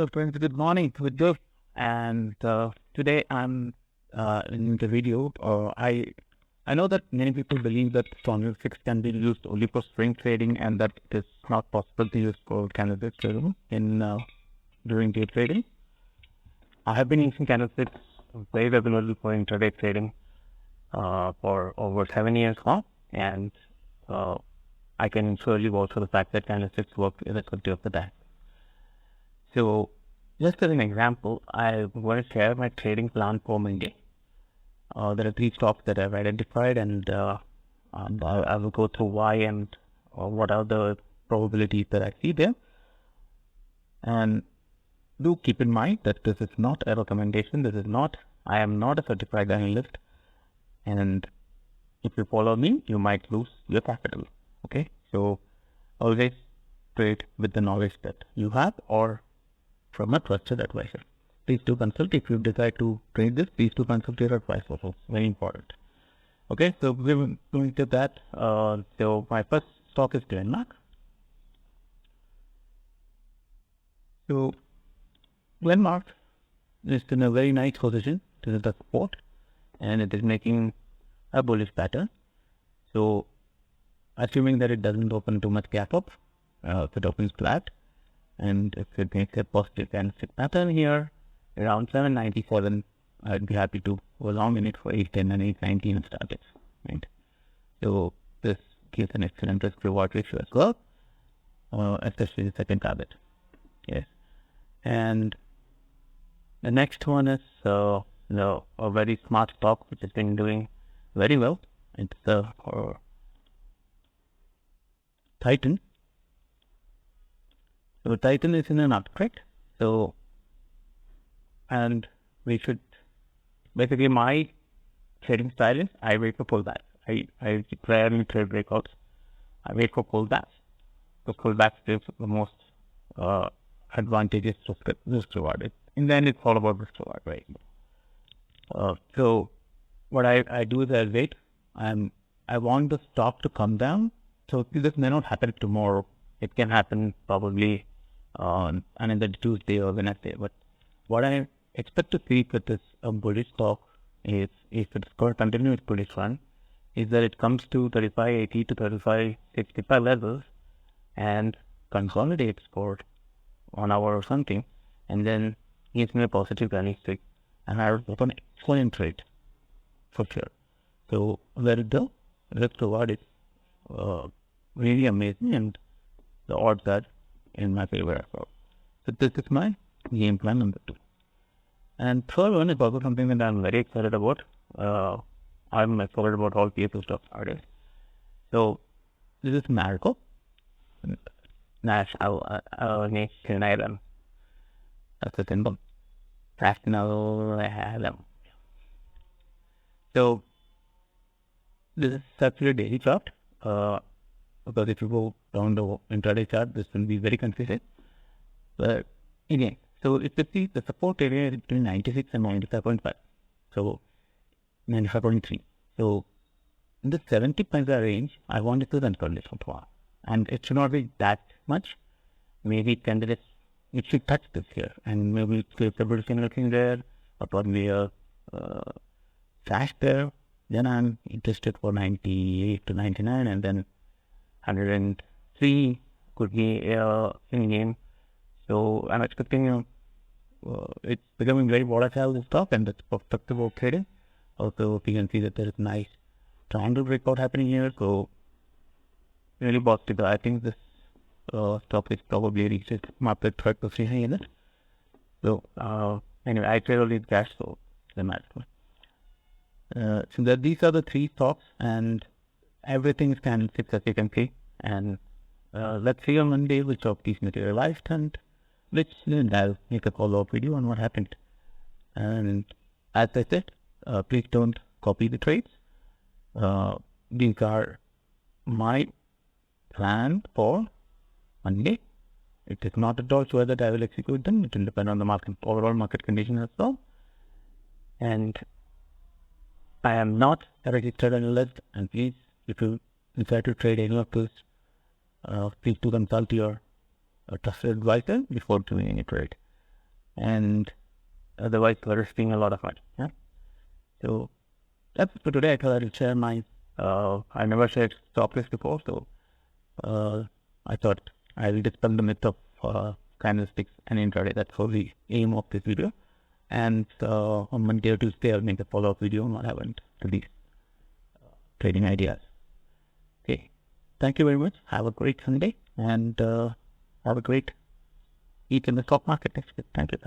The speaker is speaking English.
Hello friends, good morning. Good day. And today I'm in the video. I know that many people believe that Storm6 can be used only for swing trading, and that it is not possible to use for candlestick trading in during day trading. I have been using candlesticks very regularly for intraday trading for over 7 years now, and I can assure you also the fact that candlesticks work irrespective of the time. So, just as an example, I'm going to share my trading plan for Monday. There are 3 stocks that I've identified, and I will go through why and what are the probabilities that I see there. And do keep in mind that this is not a recommendation. I am not a certified analyst, and if you follow me, you might lose your capital. Okay, so always trade with the knowledge that you have or from a trusted advisor. Please do consult if you decide to trade this. Please do consult your advisor. Also, very important. Okay, so we're going to that. So my first stock is GMark. So GMark is in a very nice position. This is the support, and it is making a bullish pattern. So assuming that it doesn't open too much gap up, if it opens flat, and if it makes a positive candlestick pattern here around 797, I'd be happy to go long in it for 810 and 819 targets. Right. So this gives an excellent risk reward ratio as well, especially the second target. Yes. And the next one is a very smart stock which has been doing very well. It's Titan. So Titan is in an uptrend. So, and we should, basically my trading style is I wait for pullbacks. I rarely trade breakouts. I wait for pullbacks. So pullbacks gives the most advantageous risk reward. In the end, it's all about risk reward, right? So what I do is I wait. I want the stock to come down. So this may not happen tomorrow. It can happen probably on another Tuesday or Wednesday. But what I expect to see with this bullish stock is, if it's going to continue its bullish run, is that it comes to 3580 to 3565 levels and consolidates for 1 hour or something, and then gives me a positive candlestick, and I will open excellent trade for sure. So the risk reward is really amazing, and the odds are in my favor as well. So this is my game plan number 2. And third one is also something that I'm very excited about. I'm excited about all PSU stocks nowadays. So this is Marico. National Iron. That's the symbol. National Iron. So this is actually a daily chart. Because if you go down the intraday chart, this will be very confusing. But again, so if you see the support area is between 96 and 95.5. So 95.3. So in the 70 point range, I want it to consolidate for a while. And it should not be that much. Maybe it should touch this here. And maybe if the bullish looking there, or probably a flash there, then I'm interested for 98 to 99, and then 103 could be in game. So I'm expecting it's becoming very volatile, this stock, and that's perspective for trading. Also, you can see that there is nice triangle breakout happening here. So really positive. I think this stock is probably reached its market third position in it. So anyway, I trade only cash, so the matter. So these are the 3 stocks, and everything is candlesticks, as you can see. And let's see on Monday which of these materialized, and which then I'll make a follow-up video on what happened. And as I said, please don't copy the trades. These are my plan for Monday. It is not at all sure that I will execute them. It will depend on the overall market condition as well. And I am not a registered analyst, and please, if you decide to trade any of those, please do consult your trusted advisor before doing any trade. and otherwise we're risking a lot of money. Yeah. So that's for today. I thought I'd share my. I never shared stop list before, so I thought I'll dispel the myth of candlesticks and intraday. That's for the aim of this video. And on Monday or Tuesday, I'll make a follow-up video on what happened to these trading ideas. Okay. Thank you very much. Have a great Sunday and have a great week in the stock market next week. Thank you.